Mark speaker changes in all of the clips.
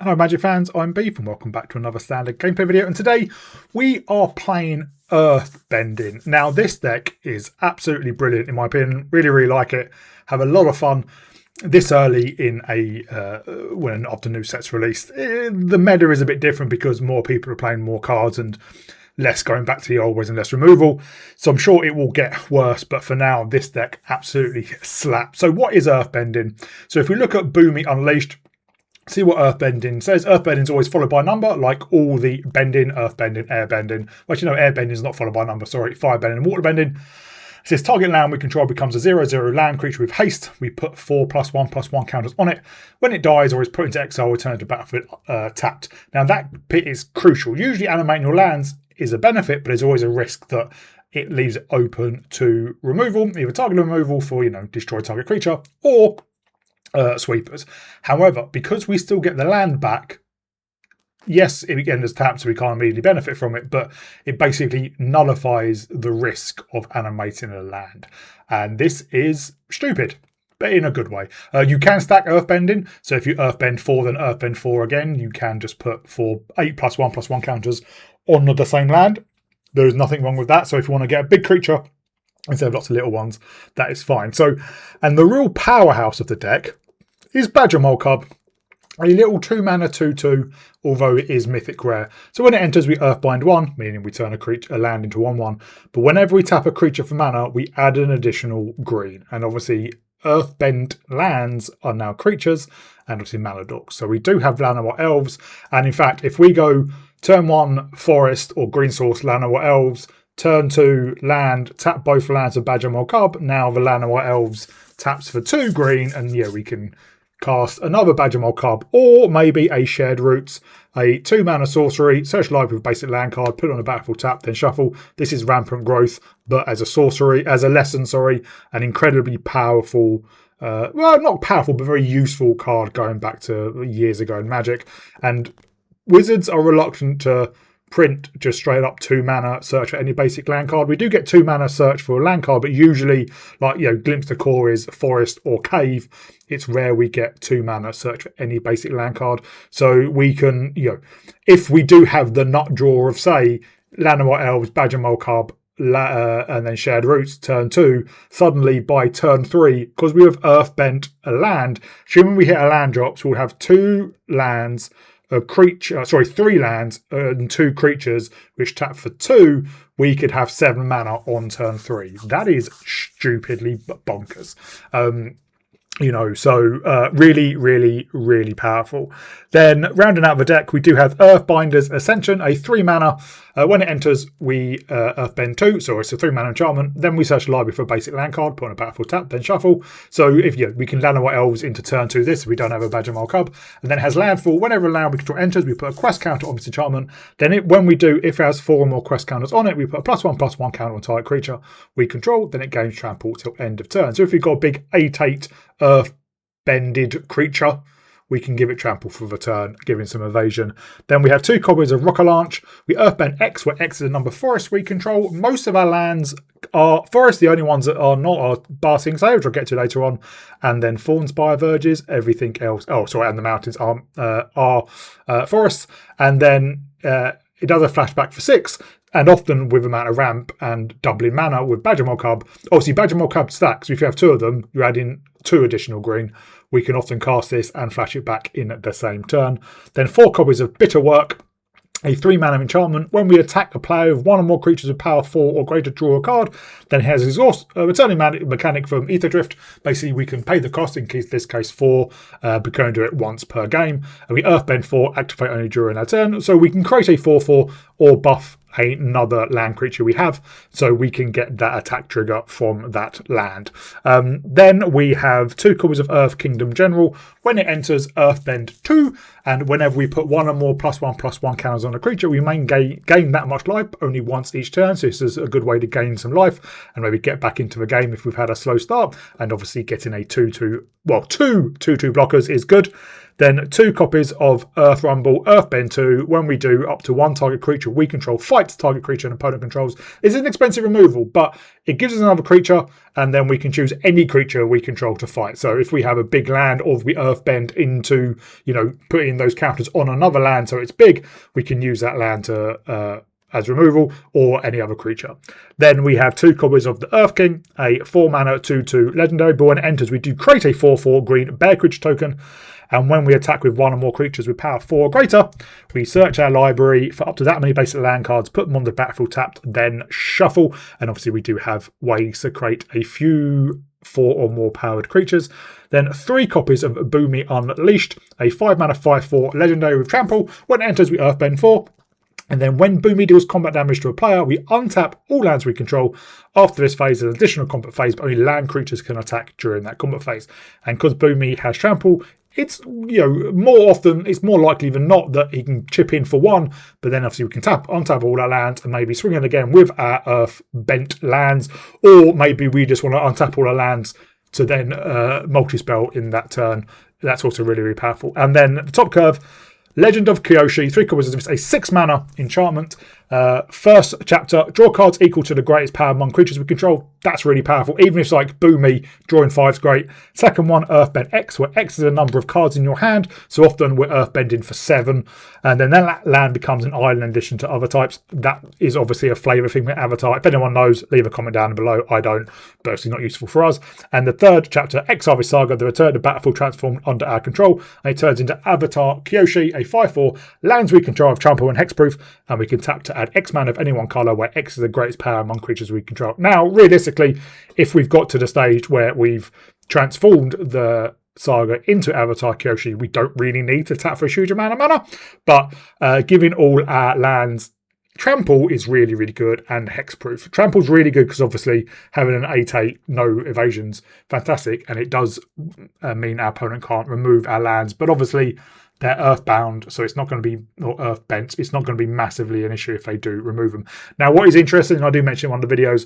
Speaker 1: Hello Magic fans, I'm Beef and welcome back to another standard gameplay video, and today we are playing Earthbending. Now this deck is absolutely brilliant in my opinion, really like it, have a lot of fun this early in when after new sets released. The meta is a bit different because more people are playing more cards and less going back to the old ways and less removal, so I'm sure it will get worse, but for now this deck absolutely slaps. So what is Earthbending? So if we look at Boomy Unleashed, see what Earthbending says. Earthbending is always followed by a number, like all the bending, Earthbending, Airbending. Well, actually, no, Airbending is not followed by a number, sorry. Firebending and Waterbending. It says target land we control becomes a 0/0 land creature with haste. We put 4+1/+1 counters on it. When it dies or is put into exile, return to battlefield tapped. Now that bit is crucial. Usually animating your lands is a benefit, but there's always a risk that it leaves it open to removal, either target removal for, destroy target creature, or sweepers. However, because we still get the land back, yes, it again is tapped, so we can't immediately benefit from it, but it basically nullifies the risk of animating a land. And this is stupid, but in a good way. You can stack Earthbending, so if you Earthbend 4, then Earthbend 4 again, you can just put 8+1/+1 counters on the same land. There is nothing wrong with that. So if you want to get a big creature instead of lots of little ones, that is fine. So, and the real powerhouse of the deck is Badger Mole Cub, a little 2-mana 2/2, although it is mythic rare. So when it enters, we Earthbind 1, meaning we turn a land into 1/1. But whenever we tap a creature for mana, we add an additional green. And obviously, Earthbend lands are now creatures, and obviously mana dorks. So we do have Llanowar Elves. And in fact, if we go turn 1 Forest or Green Source Llanowar Elves, turn 2 land, tap both lands of Badger Mole Cub. Now the Llanowar Elves taps for 2 green, and yeah, we can cast another Badger Mole Cub, or maybe a Shared Roots, a 2-mana sorcery, search library with basic land card, put it on a battlefield tap, then shuffle. This is Rampant Growth, but as a sorcery, as a lesson, an incredibly powerful, well, not powerful, but very useful card going back to years ago in Magic. And Wizards are reluctant to print just straight up 2-mana search for any basic land card. We do get 2-mana search for a land card, but usually, like, Glimpse the Core is Forest or Cave. It's rare we get 2-mana search for any basic land card. So we can, if we do have the nut draw of, say, Llanowar Elves, Badger Mole Cub, and then Shared Roots turn 2, suddenly by turn 3, because we have Earthbent a land, assuming we hit a land drop, so we'll have 2 lands, a creature, 3 lands and 2 creatures which tap for 2, we could have 7 mana on turn 3. That is stupidly bonkers. So really powerful. Then rounding out the deck, we do have Earthbinder's Ascension, a 3-mana. When it enters, we Earthbend 2, so it's a 3-mana enchantment. Then we search the library for a basic land card, put on a battlefield tap, then shuffle. So if we can Llanowar Elves into turn 2 this, if we don't have a Badger Mole Cub. And then it has landfall. Whenever a land we control enters, we put a quest counter on this enchantment. Then when we do, if it has 4 or more quest counters on it, we put a +1/+1 counter on target creature we control. Then it gains trample till end of turn. So if we've got a big 8/8 Earth-bended creature, we can give it trample for the turn, giving some evasion. Then we have 2 copies of Rockalanche. We Earthbend X, where X is the number of forest we control. Most of our lands are forest. The only ones that are not are Bar Sing Say, which I'll get to later on, and then Thornspire Verges. Everything else, and the mountains are forests. And then it does a flashback for 6. And often with amount of ramp and doubling mana with Badger Mole Cub. Obviously, Badger Mole Cub stacks. If you have 2 of them, you add in 2 additional green. We can often cast this and flash it back in at the same turn. Then 4 copies of Bitter Work, a 3-mana enchantment. When we attack a player with 1 or more creatures with power 4 or greater, draw a card. Then it has exhaust, returning mechanic from Ether Drift. Basically, we can pay the cost, in this case 4, but can only do it once per game. And we Earthbend 4, activate only during our turn. So we can create a 4/4 or buff another land creature we have, so we can get that attack trigger from that land. Then we have 2 copies of Earth Kingdom General. When it enters, Earthbend 2, and whenever we put 1 or more +1/+1 counters on a creature, we may gain that much life only once each turn. So this is a good way to gain some life and maybe get back into the game if we've had a slow start. And obviously getting a 2/2 blockers is good. Then 2 copies of Earth Rumble, Earthbend 2. When we do, up to 1 target creature we control fights target creature an opponent controls. It's an expensive removal, but it gives us another creature, and then we can choose any creature we control to fight. So if we have a big land, or if we Earthbend into, putting those counters on another land so it's big, we can use that land to as removal, or any other creature. Then we have 2 copies of the Earth King, a 4 mana 2/2 legendary, but when it enters we do create a 4/4 green bear creature token, and when we attack with 1 or more creatures with power 4 or greater, we search our library for up to that many basic land cards, put them on the battlefield tapped, then shuffle. And obviously we do have ways to create a few 4 or more powered creatures. Then 3 copies of Boomy Unleashed, a 5 mana 5/4 legendary with trample. When it enters we Earthbend 4. And then when Boomy deals combat damage to a player, we untap all lands we control. After this phase, an additional combat phase, but only land creatures can attack during that combat phase. And because Boomy has trample, it's more often, it's more likely than not that he can chip in for 1, but then obviously we can untap all our lands and maybe swing in again with our Earth bent lands, or maybe we just want to untap all our lands to then multi-spell in that turn. That's also really, really powerful. And then the top curve, Legend of Kyoshi, 3 copies of a 6 mana enchantment. First chapter, draw cards equal to the greatest power among creatures we control. That's really powerful. Even if it's like Boomy, drawing 5 is great. Second one, Earthbend X, where X is a number of cards in your hand. So often we're Earthbending for 7. And then that land becomes an island in addition to other types. That is obviously a flavour thing with Avatar. If anyone knows, leave a comment down below. I don't, but it's not useful for us. And the third chapter, X-Harvest Saga, the return of battlefield transformed under our control. And it turns into Avatar Kyoshi, a 5/4 lands we control of trample and hexproof. And we can tap to add X mana of any one colour, where X is the greatest power among creatures we control. Now, realistically, if we've got to the stage where we've transformed the Saga into Avatar Kyoshi, we don't really need to tap for a huge amount of mana. But giving all our lands trample is really, really good, and hexproof. Trample's really good because obviously having an 8/8, no evasions, fantastic, and it does mean our opponent can't remove our lands. But obviously they're earthbound, so it's not going to be, or earthbent, it's not going to be massively an issue if they do remove them. Now, what is interesting, and I do mention in one of the videos,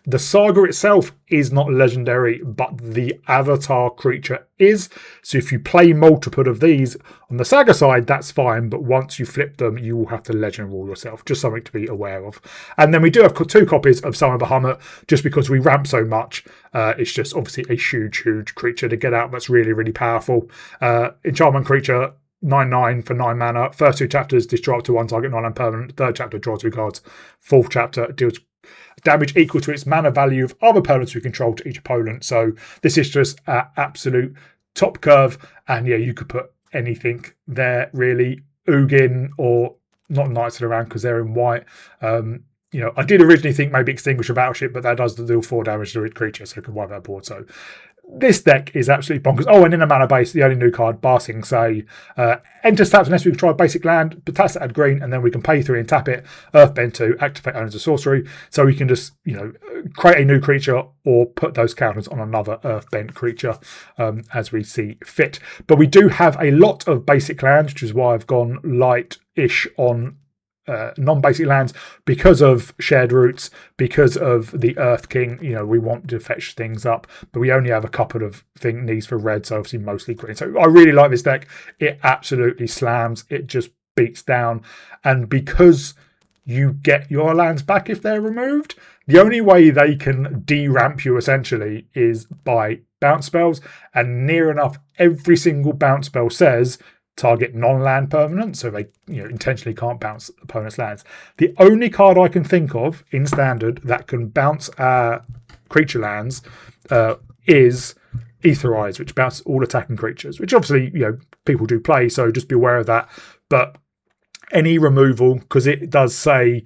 Speaker 1: the Saga itself is not legendary, but the Avatar creature is. So if you play multiple of these on the Saga side, that's fine. But once you flip them, you will have to legend rule yourself. Just something to be aware of. And then we do have 2 copies of Summer Bahamut, just because we ramp so much. It's just obviously a huge, huge creature to get out. That's really, really powerful. Enchantment creature, 9/9 for 9 mana. First 2 chapters, destroy up to 1 target non-land permanent. Third chapter, draw 2 cards. Fourth chapter, deals damage equal to its mana value of other permanents we control to each opponent. So this is just an absolute top curve. And yeah, you could put anything there, really. Ugin, or not Knights of the Round because they're in white. I did originally think maybe Extinguish a Battleship, but that does deal 4 damage to a creature, so it can wipe that board. So this deck is absolutely bonkers. Oh, and in a mana base, the only new card, Barsing Say. Enters taps unless we control a basic land, but taps to add green, and then we can pay 3 and tap it. Earthbend 2, activate owners of sorcery. So we can just, create a new creature or put those counters on another Earthbend creature as we see fit. But we do have a lot of basic lands, which is why I've gone light-ish on non-basic lands, because of shared roots, because of the Earth King. We want to fetch things up, but we only have a couple of needs for red, so obviously mostly green. So I really like this deck. It absolutely slams. It just beats down. And because you get your lands back if they're removed, the only way they can de-ramp you essentially is by bounce spells, and near enough every single bounce spell says target non-land permanent, so they intentionally can't bounce opponent's lands. The only card I can think of in standard that can bounce our creature lands is Ether Eyes, which bounces all attacking creatures, which obviously people do play, so just be aware of that. But any removal, because it does say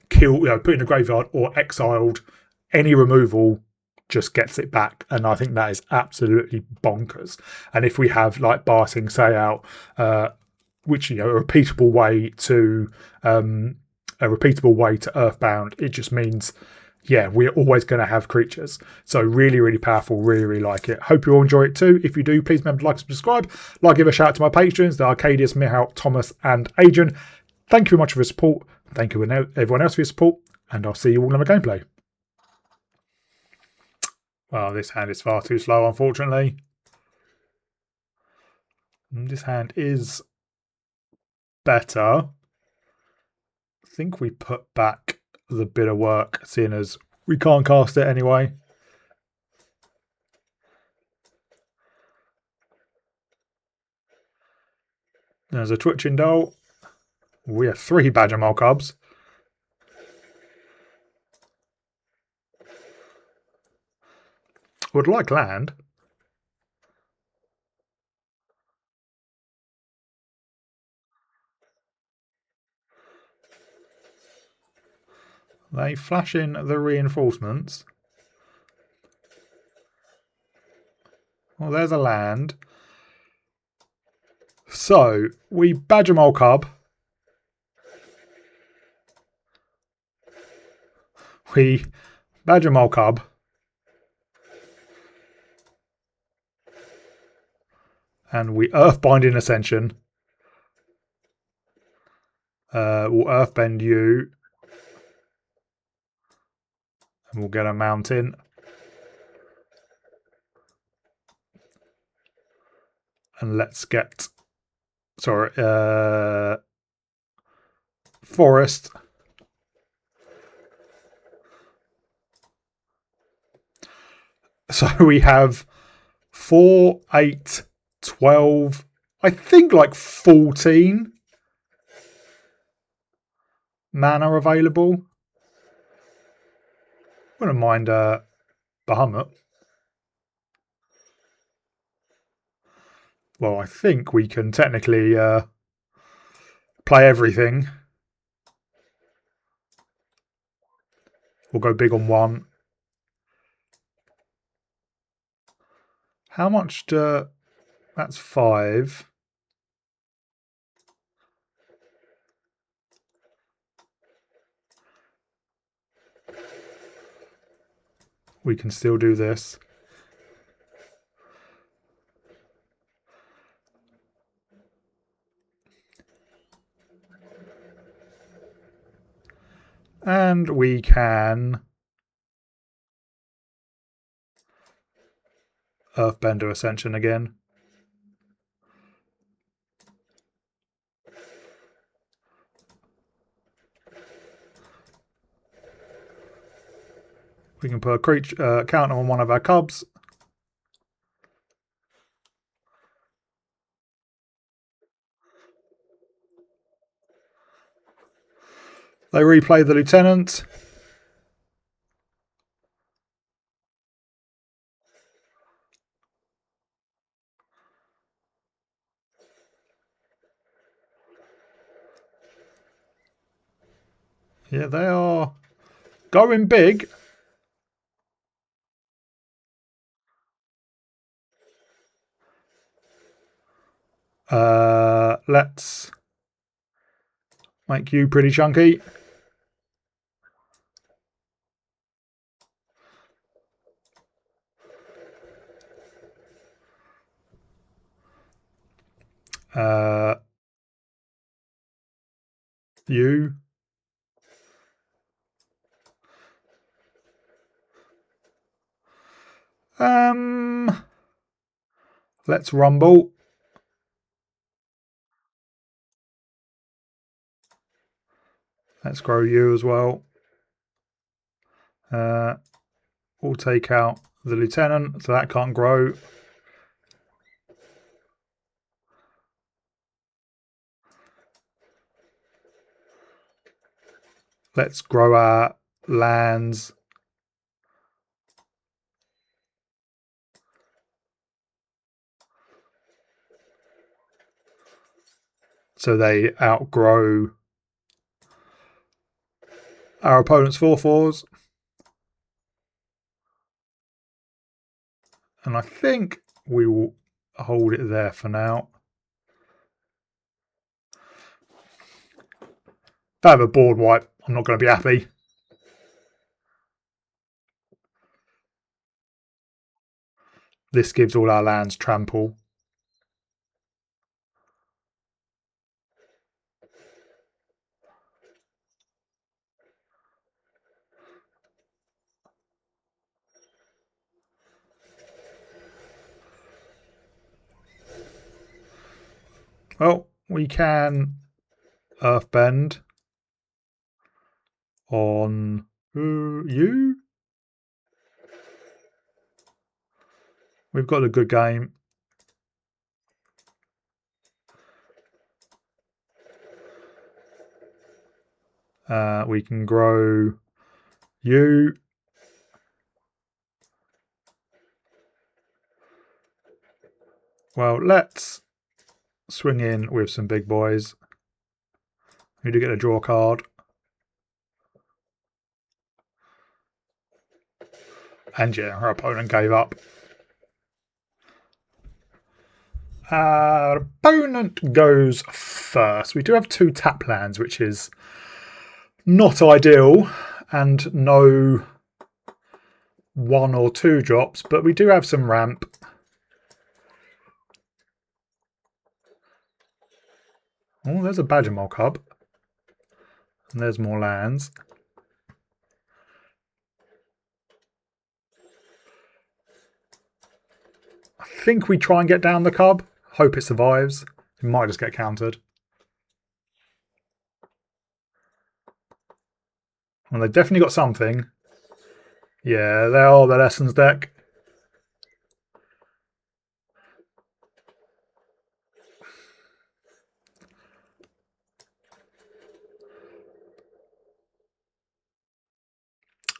Speaker 1: kill, put in a graveyard or exiled, any removal just gets it back, and I think that is absolutely bonkers. And if we have like Barsing Say out, which a repeatable way to Earthbound, it just means we're always going to have creatures. So really, really powerful. Really, really like it. Hope you all enjoy it too. If you do, please remember to like and subscribe. Give a shout out to my patrons, the Arcadius, Mihal, Thomas, and Adrian. Thank you very much for your support. Thank you everyone else for your support, and I'll see you all in the gameplay. Well, this hand is far too slow, unfortunately. This hand is better. I think we put back the bit of work, seeing as we can't cast it anyway. There's a twitching doll. We have 3 badger mole cubs. Would like land. They flash in the reinforcements. Well, there's a land. So, we badger mole cub. We badger mole cub. And we Earthbending Ascension. We'll Earthbend you. And we'll get a mountain. And let's get... Sorry. Forest. So we have 4, 8, 12... I think like 14 mana available. Wouldn't mind Bahamut. Well, I think we can technically play everything. We'll go big on 1. How much do... That's 5. We can still do this. And we can Earthbender Ascension again. We can put a creature counter on one of our cubs. They replay the lieutenant. Yeah, they are going big. Let's make you pretty chunky. You. Let's rumble. Let's grow you as well. We'll take out the lieutenant, so that can't grow. Let's grow our lands. So they outgrow our opponent's 4/4s. And I think we will hold it there for now. If I have a board wipe, I'm not going to be happy. This gives all our lands trample. Well, we can Earthbend on you. We've got a good game. We can grow you. Well, let's swing in with some big boys. We do get a draw card. And yeah, our opponent gave up. Our opponent goes first. We do have 2 tap lands, which is not ideal, and no 1 or 2 drops, but we do have some ramp. Oh, there's a Badgermole Cub. And there's more lands. I think we try and get down the Cub. Hope it survives. It might just get countered. Well, they've definitely got something. Yeah, they are the Lessons deck.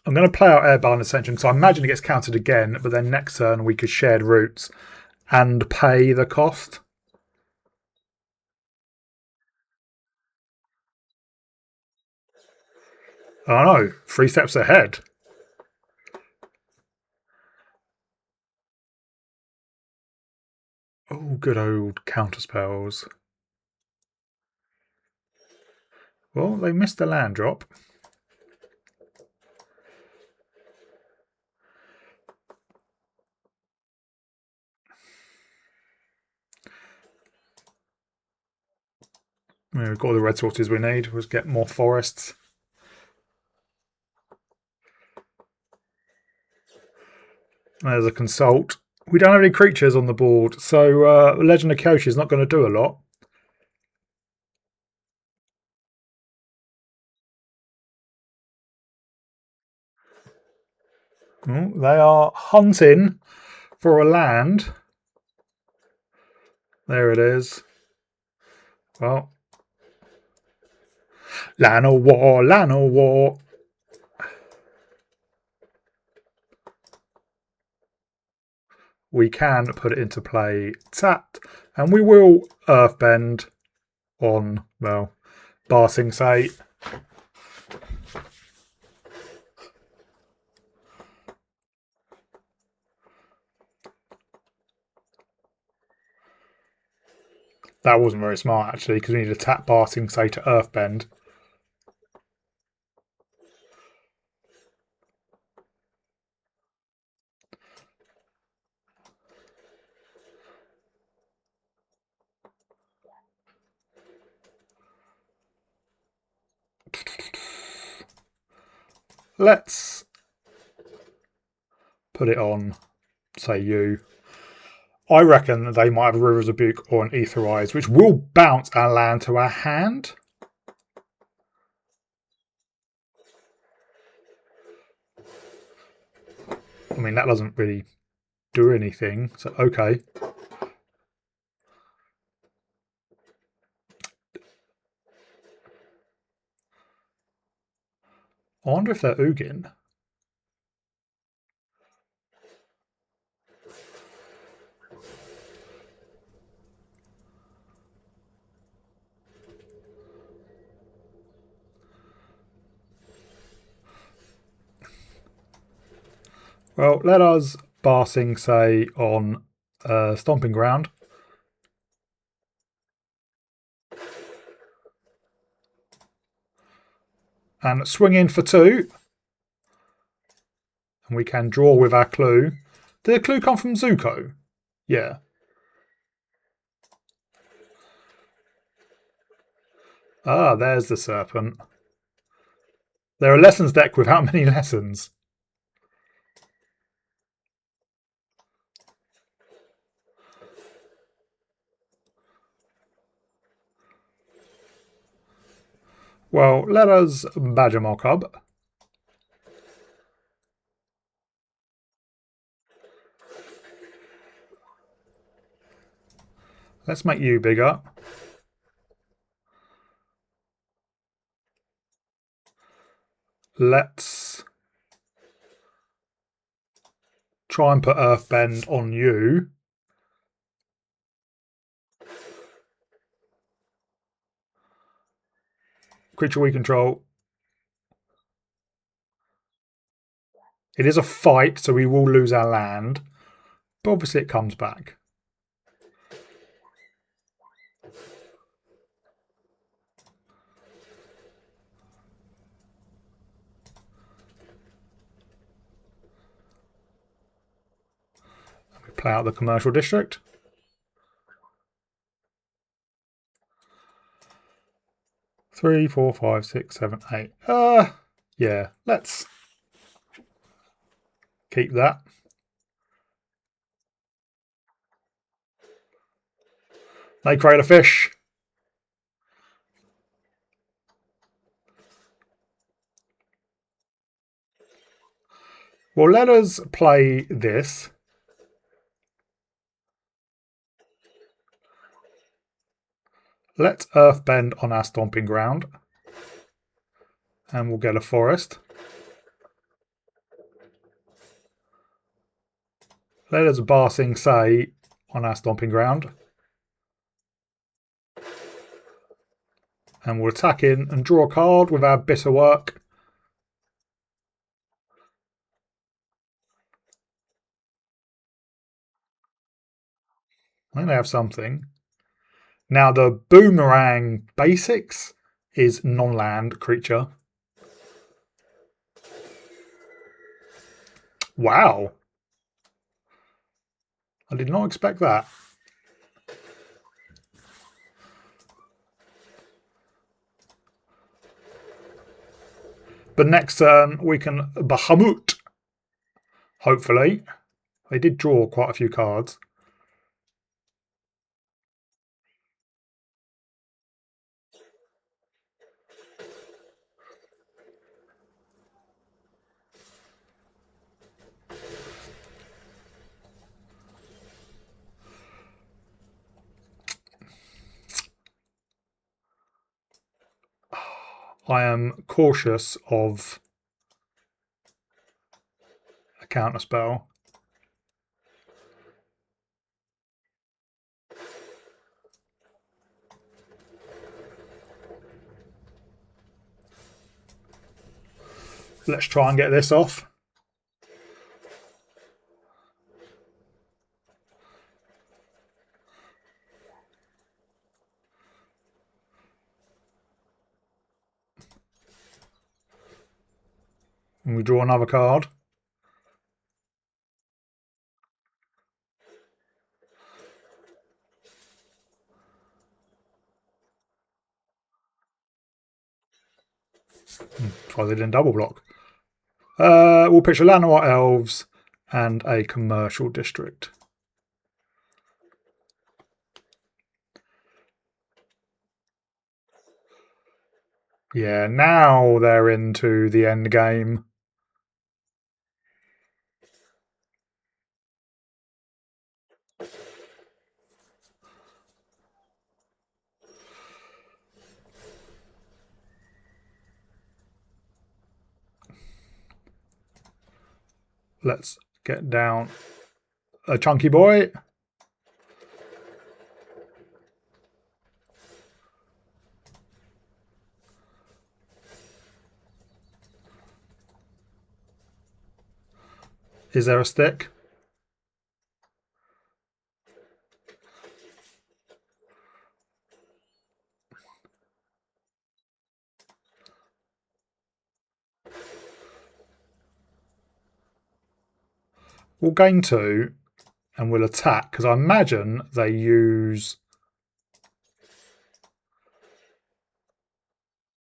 Speaker 1: I'm going to play out Airbound Ascension, so I imagine it gets countered again, but then next turn we could Shared Roots and pay the cost. Oh no, 3 steps ahead. Oh, good old counterspells. Well, they missed the land drop. We've got all the red sources we need. We'll get more forests. There's a Consult. We don't have any creatures on the board, so Legend of Kyoshi is not going to do a lot. Oh, they are hunting for a land. There it is. Well, Lano War, Lano War. We can put it into play tapped, and we will Earthbend on, well, Ba Sing Se. That wasn't very smart, actually, because we need to tap Ba Sing Se to Earthbend. Let's put it on, say, you. I reckon that they might have a River's Rebuke or an Aetherize, which will bounce our land to our hand. I mean, that doesn't really do anything, so okay. I wonder if they're Ugin. Well, let us Ba Sing Se on Stomping Ground. And swing in for 2. And we can draw with our clue. Did the clue come from Zuko? Yeah. Ah, there's the Serpent. They're a Lessons deck with how many lessons? Well, let us badger mock up. Let's make you bigger. Let's try and put Earthbend on you. Creature we control. It is a fight, so we will lose our land. But obviously it comes back. We play out the commercial district. Three, four, five, six, seven, eight. Yeah, let's keep that. They create a fish. Well, let us play this. Let's Earthbend on our stomping ground. And we'll get a forest. Let us Bar Sing Say on our stomping ground. And we'll attack in and draw a card with our Bitter Work. I think they have something. Now, the Boomerang Basics is non-land creature. Wow. I did not expect that. But next turn, we can Bahamut. Hopefully. They did draw quite a few cards. I am cautious of a counter spell. Let's try and get this off. And we draw another card. Try they didn't double block. We'll pitch a Llanowar Elves and a commercial district. Yeah, now they're into the end game. Let's get down a chunky boy. Is there a stick? We'll gain 2 and we'll attack because I imagine they use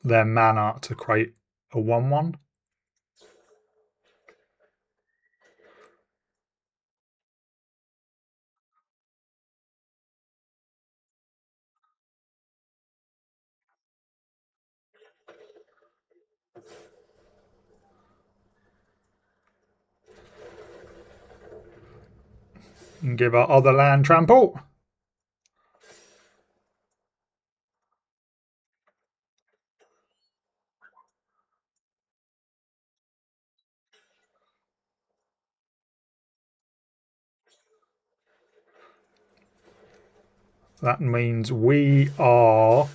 Speaker 1: their mana to create a 1/1. And give our other land trample. That means we are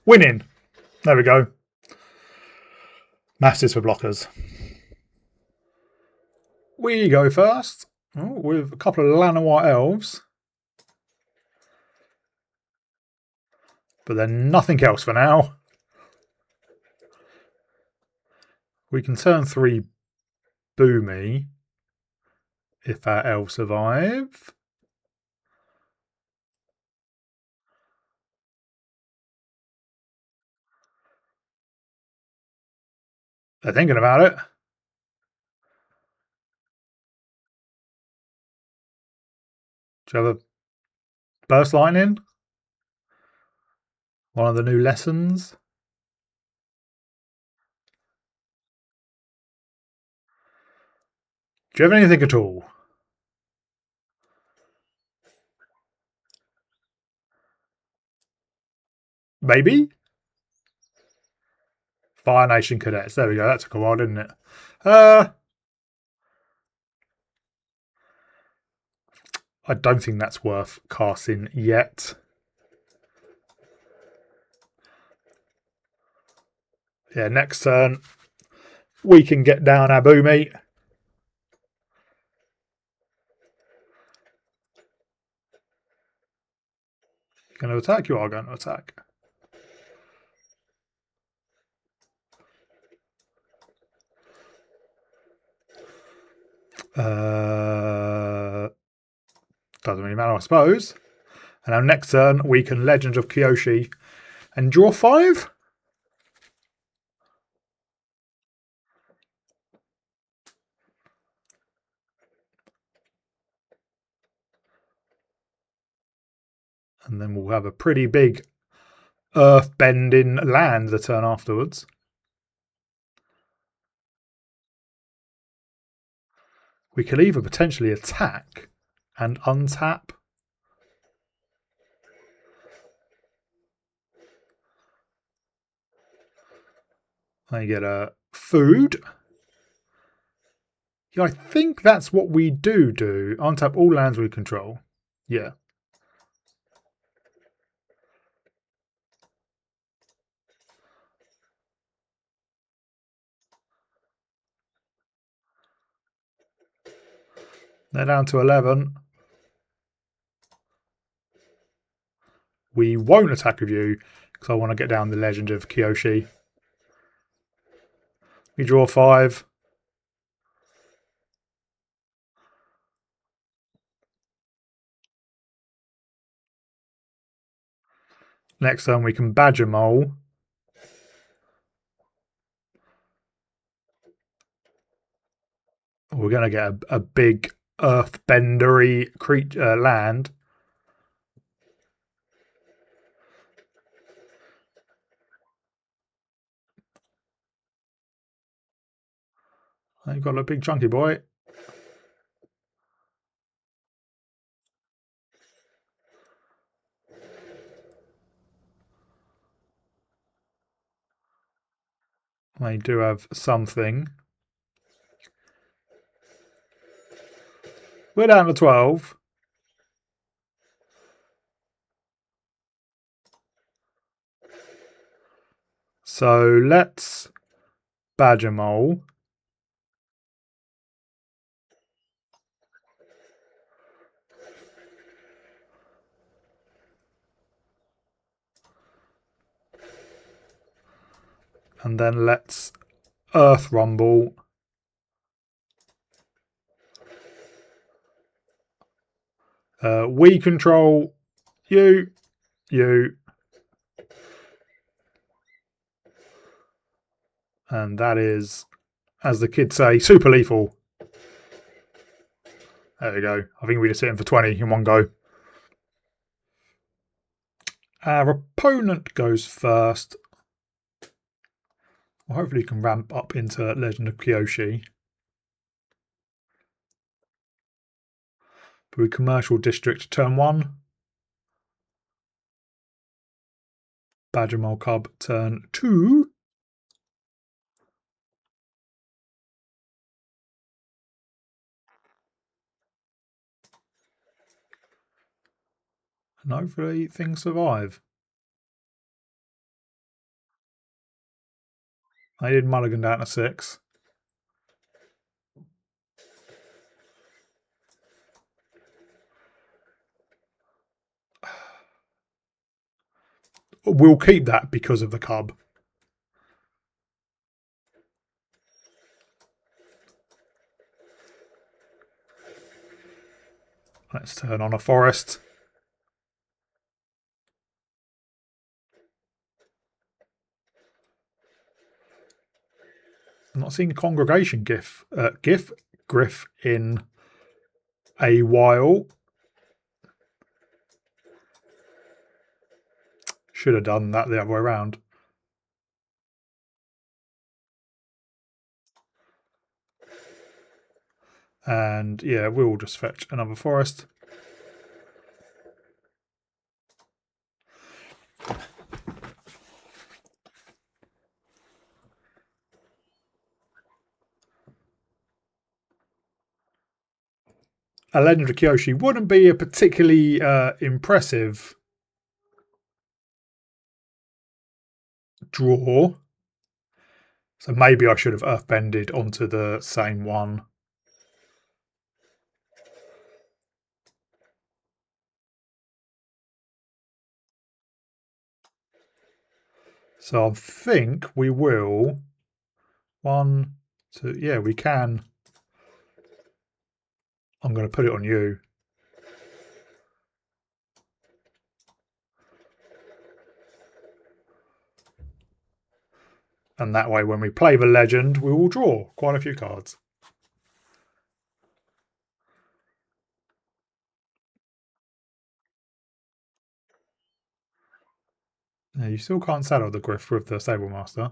Speaker 1: winning. There we go. Masses for blockers. We go first with a couple of Llanowar elves. But then nothing else for now. We can turn 3 Boomy if our elves survive. They're thinking about it. Do you have a burst lightning? One of the new lessons? Do you have anything at all? Maybe? Fire Nation Cadets. There we go. That took a while, didn't it? I don't think that's worth casting yet. Yeah, next turn we can get down our Boomy. Going to attack? You are going to attack. Doesn't really matter, I suppose. And our next turn, we can Legend of Kyoshi and draw 5. And then we'll have a pretty big Earthbending land the turn afterwards. We could either potentially attack and untap. I get a food. Yeah, I think that's what we do. Untap all lands we control. Yeah. They're down to 11. We won't attack with you because I want to get down the Legend of Kyoshi. We draw 5. Next turn we can Badger Mole. We're going to get a big earthbendery creature land. You've got a big chunky boy. They do have something. We're down to 12. So let's Badger Mole. And then let's Earth Rumble. We control you. And that is, as the kids say, super lethal. There we go. I think we just hit him for 20 in one go. Our opponent goes first. Well, hopefully you can ramp up into Legend of Kyoshi. Brew Commercial District turn 1. Badger Mole Cub turn 2. And hopefully things survive. I did mulligan down to 6. We'll keep that because of the cub. Let's turn on a forest. I'm not seeing congregation griff in a while. Should have done that the other way around. And yeah, we'll just fetch another forest. A Legend of Kyoshi wouldn't be a particularly impressive draw. So maybe I should have Earthbended onto the same one. So I think we will. 1, 2, yeah, we can. I'm going to put it on you. And that way, when we play the legend, we will draw quite a few cards. Now, you still can't saddle the Griff with the Stable Master.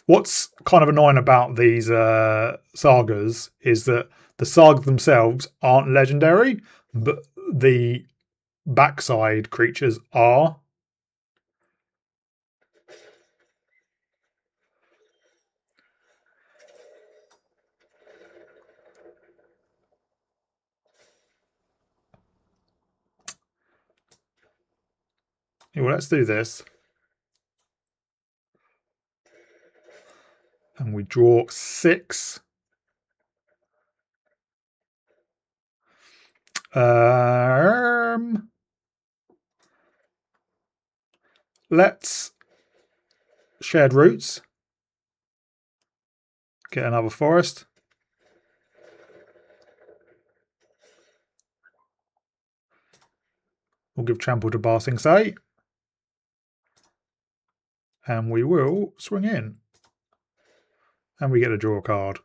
Speaker 1: What's kind of annoying about these sagas is that the sagas themselves aren't legendary, but the backside creatures are. Yeah, well, let's do this. And we draw 6. Let's shared roots. Get another forest. We'll give trample to Ba Sing Se. And we will swing in. And we get to draw a card.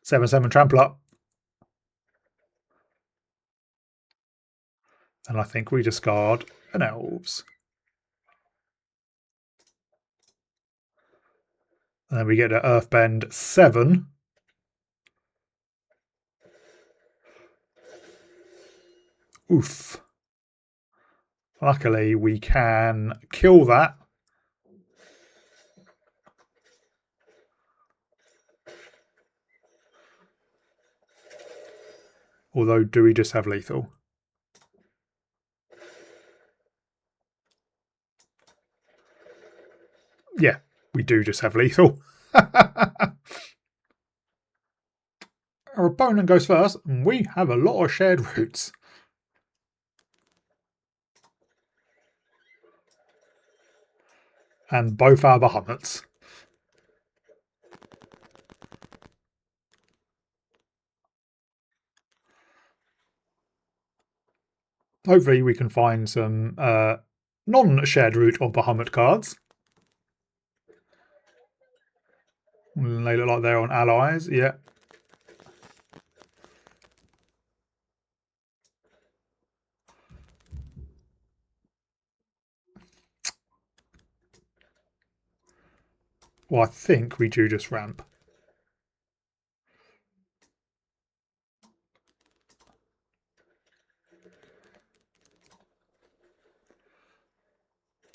Speaker 1: Seven trampler. And I think we discard an elves. And then we get to Earthbend 7. Oof. Luckily, we can kill that. Although, do we just have lethal? Yeah, we do just have lethal. Our opponent goes first, and we have a lot of shared roots. And both our Bahamut's. Hopefully we can find some non-shared root or Bahamut cards. They look like they're on allies, yeah. Well, I think we do just ramp.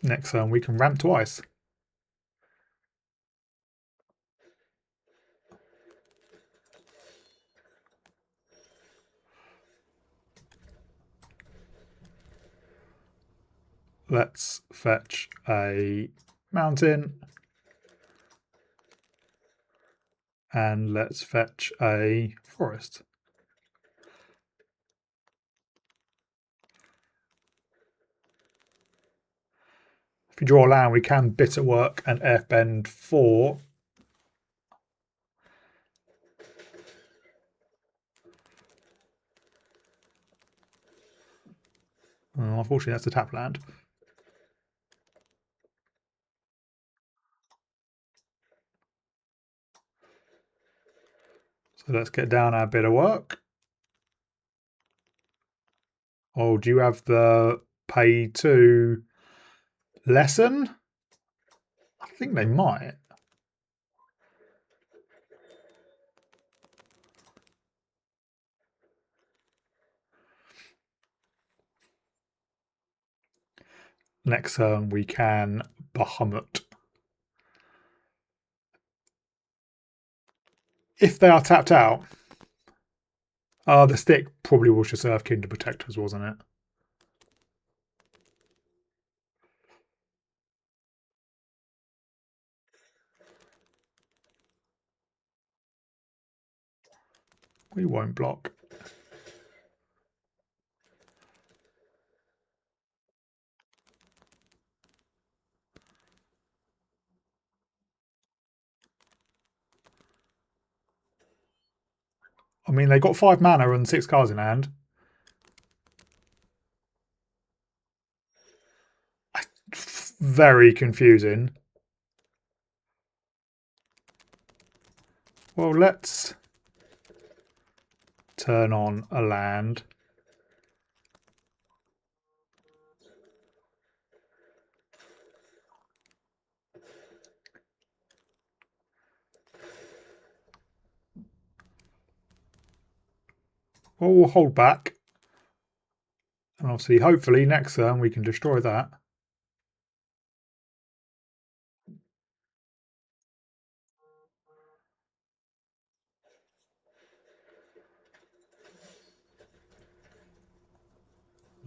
Speaker 1: Next turn we can ramp twice. Let's fetch a mountain. And let's fetch a forest. If we draw land, we can bitter work and earthbend 4. Unfortunately, that's a tap land. So let's get down our bitter work. Oh, do you have the pay to lesson? I think they might. Next turn we can Bahamut. If they are tapped out, the stick probably was just Earth Kingdom Protectors, wasn't it? We won't block. I mean, they got 5 mana and 6 cards in hand. Very confusing. Well, let's turn on a land. Well, we'll hold back. And obviously, hopefully, next turn we can destroy that.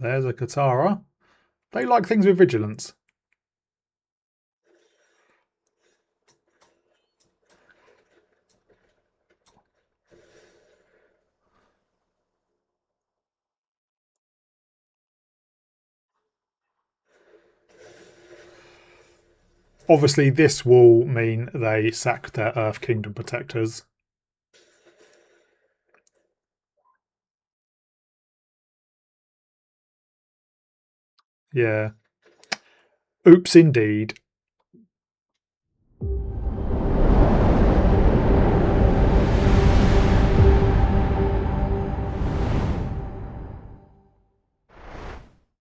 Speaker 1: There's a Katara. They like things with vigilance. Obviously, this will mean they sack their Earth Kingdom Protectors. Yeah. Oops, indeed.